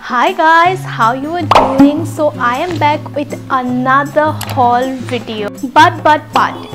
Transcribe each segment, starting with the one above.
Hi guys, how you are doing? So I am back with another haul video. But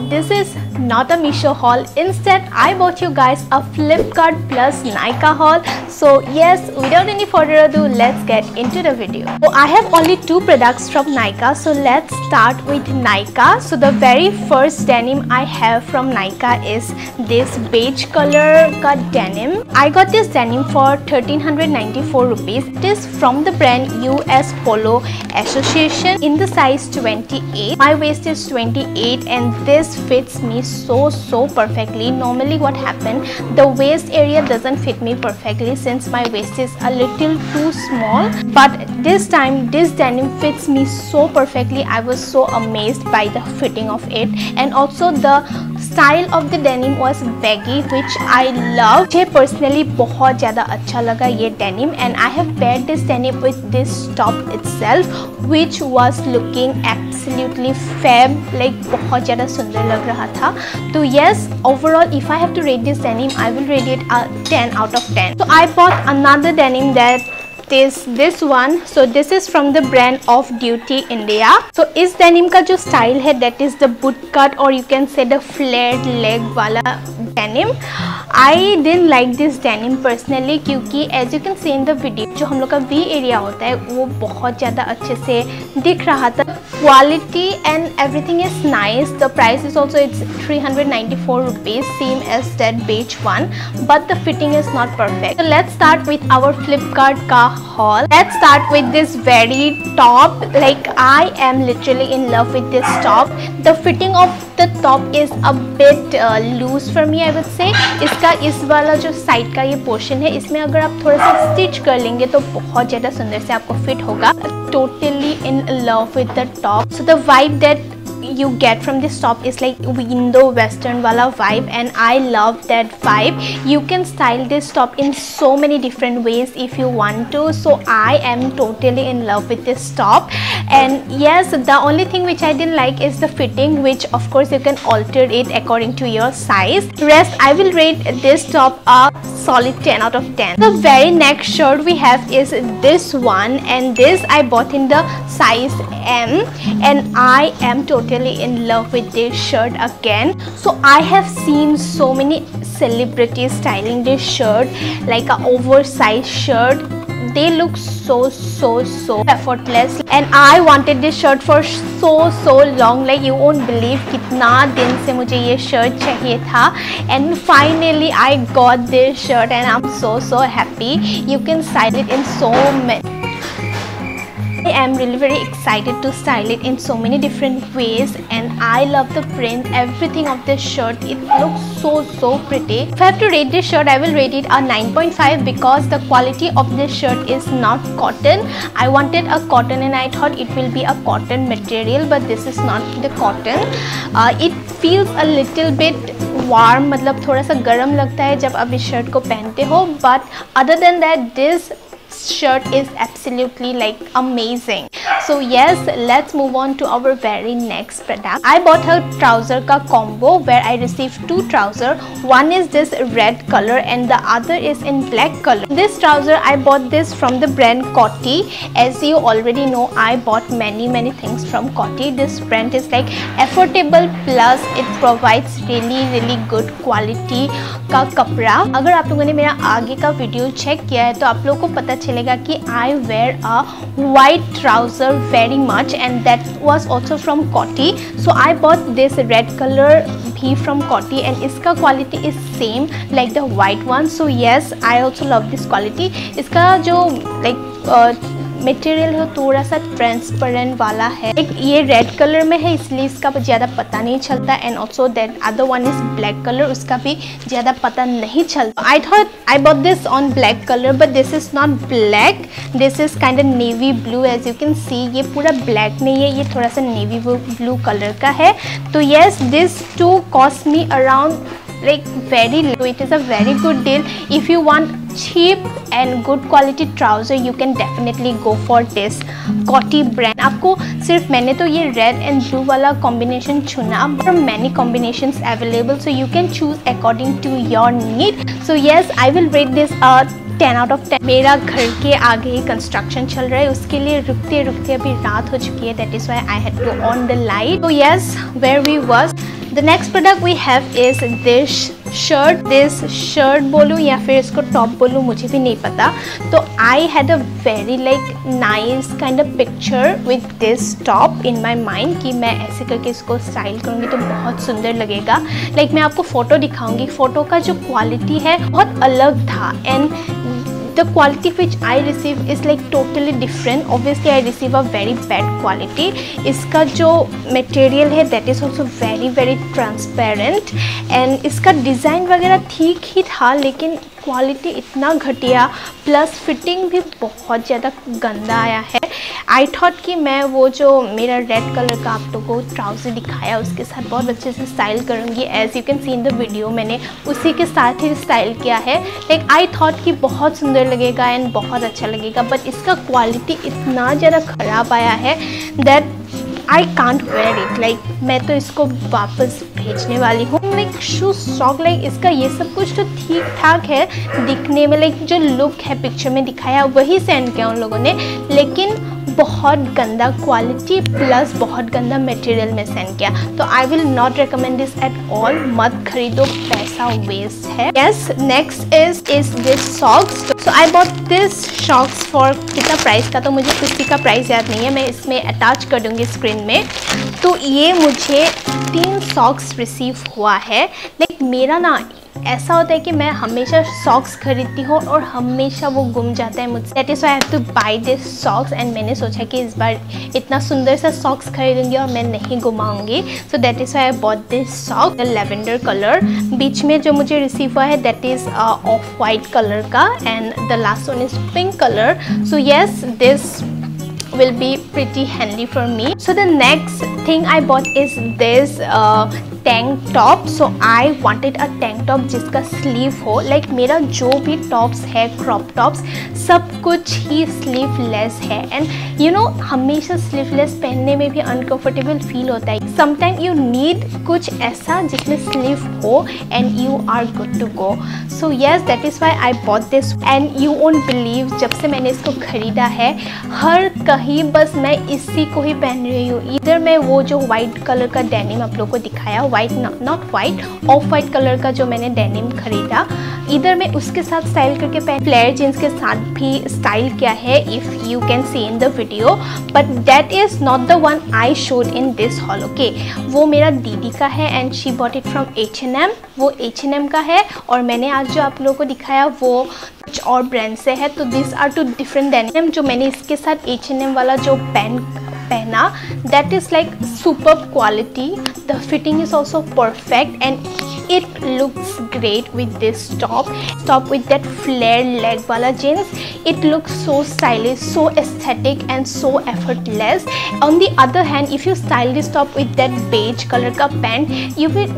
this is not a Meesho haul. Instead, I bought you guys a Flipkart plus Nykaa haul. So yes, without any further ado, let's get into the video. So I have only two products from Nykaa. So let's start with Nykaa. So the very first denim I have from Nykaa is this beige color ka denim. I got this denim for 1394 rupees. It is from the brand US Polo Association in the size 28. My waist is 28 and this fits me so perfectly. Normally what happened, the waist area doesn't fit me perfectly since my waist is a little too small, but this time this denim fits me so perfectly. I was so amazed by the fitting of it, and also the style of the denim was baggy, which I love. मुझे personally बहुत ज़्यादा अच्छा लगा ये denim, and I have paired this denim with this top itself, which was looking absolutely fab, like बहुत ज़्यादा सुंदर लग रहा था. तो yes, overall if I have to rate this denim, I will rate it a 10 out of 10. So I bought another denim that is this one. So this is from the brand Off Duty India. So इस denim का जो style है, that is the boot cut, or you can say the flared leg वाला denim. I didn't like this denim personally क्योंकि as you can see in the video, जो हम लोग का V area होता है वो बहुत ज़्यादा अच्छे से दिख रहा था. Quality and everything is nice. The price is also, it's 394 rupees, same as that beige one, but the fitting is not perfect. So let's start with our Flipkart ka haul. Let's start with this very top. Like I am literally in love with this top. The fitting of the top is a bit loose for me, I would say. इसका इस वाला जो side का ये portion है, इसमें अगर आप थोड़ा सा स्टिच कर लेंगे तो बहुत ज़्यादा सुंदर से आपको फिट होगा. Totally in love with the top. So the vibe that you get from this top is like window western wala vibe, and I love that vibe. You can style this top in so many different ways if you want to. So I am totally in love with this top. And yes, the only thing which I didn't like is the fitting, which of course you can alter it according to your size. Rest, I will rate this top a solid 10 out of 10. The very next shirt we have is this one, and this I bought in the size M, and I am totally in love with this shirt again. So I have seen so many celebrities styling this shirt like a oversized shirt. They look so effortless, and I wanted this shirt for so long. Like you won't believe कितना दिन से मुझे ये shirt चाहिए था, and finally I got this shirt and I'm so happy. You can style it in so many. I am really very excited to style it in so many different ways, and I love the print, everything of this shirt. It looks so pretty. If I have to rate this shirt, I will rate it a 9.5 because the quality of this shirt is not cotton. I wanted a cotton and I thought it will be a cotton material, but this is not the cotton. It feels a little bit warm, मतलब थोड़ा सा गर्म लगता है जब आप इस shirt को पहनते हो, but other than that, this shirt is absolutely like amazing. So yes, let's move on to our very next product. I bought a trouser ka combo where I received two trousers. One is this red color and the other is in black color. This trouser, I bought this from the brand Coty. As you already know, I bought many things from Coty. This brand is like affordable, plus it provides really good quality का कपड़ा. अगर आप लोगों ने मेरा आगे का video check किया है तो आप लोगों को पता चलेगा कि I wear a white trouser very much, and that was also from Coty. So I bought this red color bhi from Coty, and इसका quality is same like the white one. So yes, I also love this quality. इसका जो like material है थोड़ा सा transparent वाला है. ये red colour में है इसलिए इसका ज़्यादा पता नहीं चलता, and also that other one is black colour, उसका भी ज़्यादा पता नहीं चलता. I thought I bought this on black colour, but this is not black, this is kind of navy blue. As you can see ये पूरा black नहीं है, ये थोड़ा सा नेवी ब्लू कलर का है. तो yes, this too cost me around like very low. It is a very good deal. If you want cheap and good quality trouser, you can definitely go for this Coty brand. आपको सिर्फ मैंने तो ये red and blue वाला combination चुना, but there are many combinations available, so you can choose according to your need. So yes, I will rate this 10 out of 10। मेरा घर के आगे ही कंस्ट्रक्शन चल रहा है, उसके लिए रुकते रुकते अभी रात हो चुकी है, that is why I had to on the light. तो yes, where we was, the next product we have is this shirt बोलूँ या फिर इसको टॉप बोलूँ, मुझे भी नहीं पता। तो I had a very like nice kind of picture with this top in my mind कि मैं ऐसे करके इसको स्टाइल करूँगी तो बहुत सुंदर लगेगा। लाइक मैं आपको फ़ोटो दिखाऊंगी, फ़ोटो का जो क्वालिटी है बहुत अलग था and the quality which I receive is like totally different. Obviously I receive a very bad quality. इसका जो material है that is also very transparent and इसका डिज़ाइन वगैरह ठीक ही था लेकिन क्वालिटी इतना घटिया, प्लस फिटिंग भी बहुत ज़्यादा गंदा आया है। आई थॉट कि मैं वो जो मेरा रेड कलर का आप लोगों को ट्राउज़र दिखाया उसके साथ बहुत अच्छे से स्टाइल करूँगी। As you can see in the video मैंने उसी के साथ ही स्टाइल किया है। लाइक आई थॉट कि बहुत सुंदर लगेगा एंड बहुत अच्छा लगेगा, बट इसका क्वालिटी इतना ज़्यादा ख़राब आया है that I can't where it. Like मैं तो इसको वापस भेजने वाली हूँ। लाइक शूज सॉक, लाइक इसका ये सब कुछ तो ठीक ठाक है दिखने में, लाइक जो लुक है पिक्चर में दिखाया वही सेंड किया उन लोगों ने, लेकिन बहुत गंदा क्वालिटी प्लस बहुत गंदा मटेरियल में सेंड किया। तो I will not recommend this at all, मत खरीदो, पैसा वेस्ट है। Yes, next is this socks. So I bought this socks for कितना प्राइस का, तो मुझे किसी का प्राइस याद नहीं है, मैं इसमें अटैच कर दूँगी स्क्रीन में। तो ये मुझे 3 सॉक्स रिसीव हुआ है। लाइक मेरा ना ऐसा होता है कि मैं हमेशा सॉक्स खरीदती हूँ और हमेशा वो गुम जाता है मुझसे, that is why I have to buy this socks. And मैंने सोचा कि इस बार इतना सुंदर सा सॉक्स खरीदूंगी और मैं नहीं घुमाऊंगी, so that is why I bought this socks, the lavender colour. बीच में जो मुझे रिसीव हुआ है that is off white colour का and the last one is pink colour. So yes, this will be pretty handy for me. So the next thing I bought is this tank top. So I wanted a tank top जिसका sleeve हो। Like मेरा जो भी tops है, crop tops, सब कुछ ही sleeveless है and you know हमेशा स्लीवलेस पहनने में भी अनकंफर्टेबल फील होता है। समटाइम यू नीड कुछ ऐसा जिसमें स्लीव हो and you are good to go. So yes, that is why I bought this and you won't believe, जब से मैंने इसको खरीदा है हर कहीं बस मैं इसी को ही पहन रही हूँ। इधर मैं वो जो वाइट कलर का डेनिम आप लोगों को दिखाया, white not white, of white colour का जो मैंने डेनिम खरीदा, इधर मैं उसके साथ स्टाइल करके पहन, फ्लेयर जीन्स के साथ भी स्टाइल किया है, if you can see in the video, but that is not the one I showed in this hall. Okay, वो मेरा दीदी का है and she bought it from H&M, वो H&M का है और मैंने आज जो आप लोगों को दिखाया वो कुछ और ब्रांड से है। तो दिस आर 2 डिफरेंट डेनिम। जो मैंने इसके साथ H&M वाला जो पहना that is like super quality, the fitting is also perfect and it looks great with this top with that flare leg wala jeans. It looks so stylish, so aesthetic and so effortless. On the other hand, if you style this top with that beige color ka pant,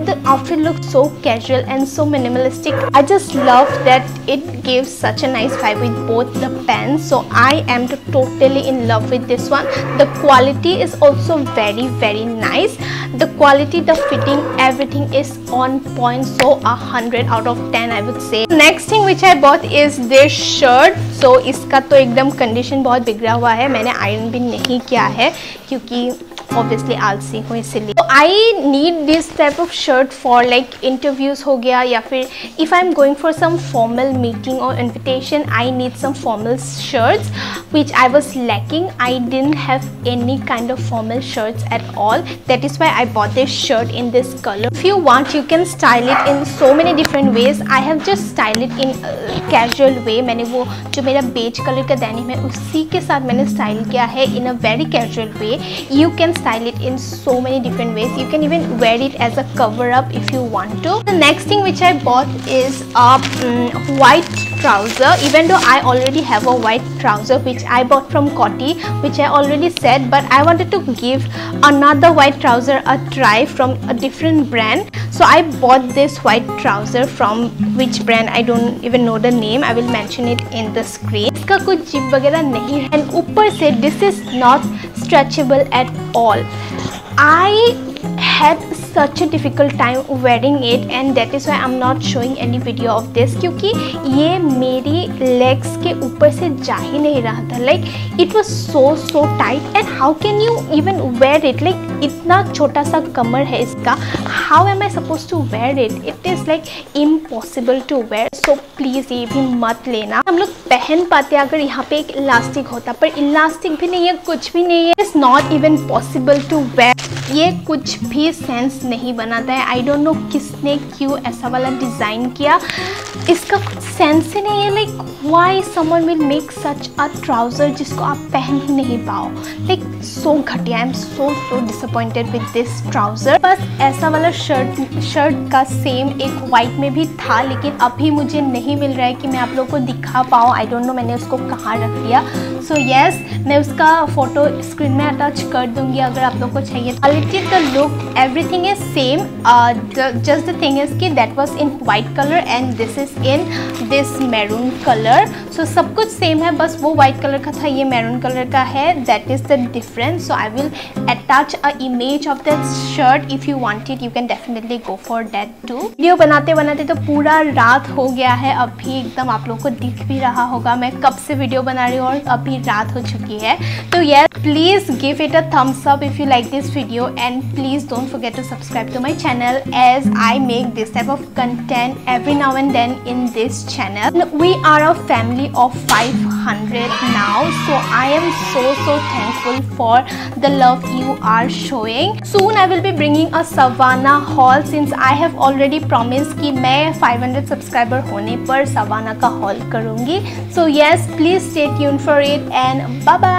the outfit looks so casual and so minimalistic. I just love that it gives such a nice vibe with both the pants. So I am totally in love with this one. The quality is also very nice. The quality, the fitting, everything is on point, so 100 out of 10 I would say. Next thing which I bought is this shirt. So इसका तो एकदम condition बहुत बिगड़ा हुआ है, मैंने iron भी नहीं किया है क्योंकि ऑब्वियसली आलसी हूँ इसीलिए। तो I need this type of shirt for like interviews हो गया या फिर if I am going for some formal meeting और invitation, I need some formal shirts which I was lacking. I didn't have any kind of formal shirts at all. That is why I bought this shirt in this color. If you want, you can style it in so many different ways. I have just styled it in casual way. मैंने वो जो मेरा beige colour का denim है उसी के साथ मैंने स्टाइल किया है in a very casual way. You can style it in so many different ways. You can even wear it as a cover up if you want to. The next thing which I bought is a white trouser, even though I already have a white trouser which I bought from Coty, which I already said, but I wanted to give another white trouser a try from a different brand. So I bought this white trouser from which brand I don't even know the name. I will mention it in the screen. इसका कुछ zip वगैरह नहीं है and ऊपर से this is not stretchable at all. I had such a difficult time wearing it, and that is why I'm not showing any video of this, क्योंकि ये मेरी legs के ऊपर से जा ही नहीं रहा था. Like it was so tight, and how can you even wear it? Like इतना छोटा सा कमर है इसका, how am I supposed to wear it? It is like impossible to wear. So please ये भी मत लेना. हम लोग पहन पाते अगर यहाँ पे एक इलास्टिक होता, पर इलास्टिक भी नहीं है, कुछ भी नहीं है. It's not even possible to wear. ये कुछ भी सेंस नहीं बनाता है. आई डोंट नो किसने क्यों ऐसा वाला डिज़ाइन किया, इसका कुछ सेंस ही नहीं है. Like why someone will make such a trouser जिसको आप पहन ही नहीं पाओ. लाइक सो घटिया. I am so disappointed with this trouser. बस ऐसा वाला शर्ट का सेम एक वाइट में भी था, लेकिन अभी मुझे नहीं मिल रहा है कि मैं आप लोगों को दिखा पाऊँ. आई डोंट नो मैंने उसको कहाँ रख दिया. सो येस, मैं उसका फ़ोटो स्क्रीन में अटैच कर दूँगी अगर आप लोगों को चाहिए. Quality, the look, everything is same. Just the thing is कि that was in white colour and this is in this maroon colour. So सब कुछ सेम है, बस वो वाइट कलर का था, ये मैरून कलर का है. That is the difference. So I will attach a image of that shirt. If you want it you can definitely go for that too. Video बनाते बनाते तो पूरा रात हो गया है. अभी एकदम आप लोगों को दिख भी रहा होगा मैं कब से वीडियो बना रही हूँ, और अभी रात हो चुकी है. तो yes, please give it a thumbs up if you like this video, and please don't forget to subscribe to my channel as I make this type of content every now and then in this channel. We are a family of 500 now, so I am so thankful for the love you are showing. Soon I will be bringing a Savannah haul since I have already promised कि मैं 500 subscriber होने पर Savannah का haul करूँगी. So yes, please stay tuned for it and bye bye.